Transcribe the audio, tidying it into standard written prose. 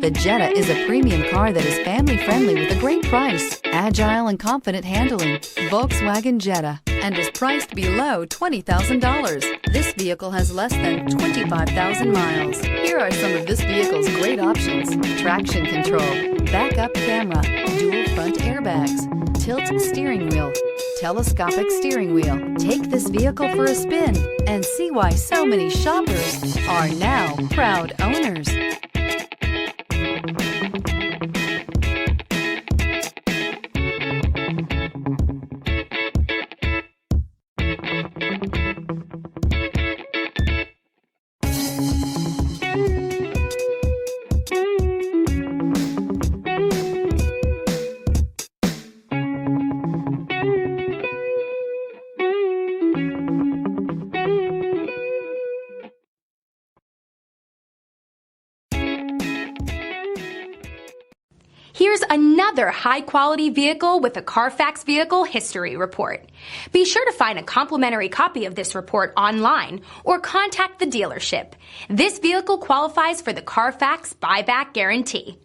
The Jetta is a premium car that is family-friendly with a great price, agile and confident handling. Volkswagen Jetta, and is priced below $20,000. This vehicle has less than 25,000 miles. Here are some of this vehicle's great options: traction control, backup camera, dual front airbags, tilt steering wheel, telescopic steering wheel. Take this vehicle for a spin and see why so many shoppers are now proud owners. Here's another high-quality vehicle with a Carfax Vehicle History Report. Be sure to find a complimentary copy of this report online or contact the dealership. This vehicle qualifies for the Carfax Buyback Guarantee.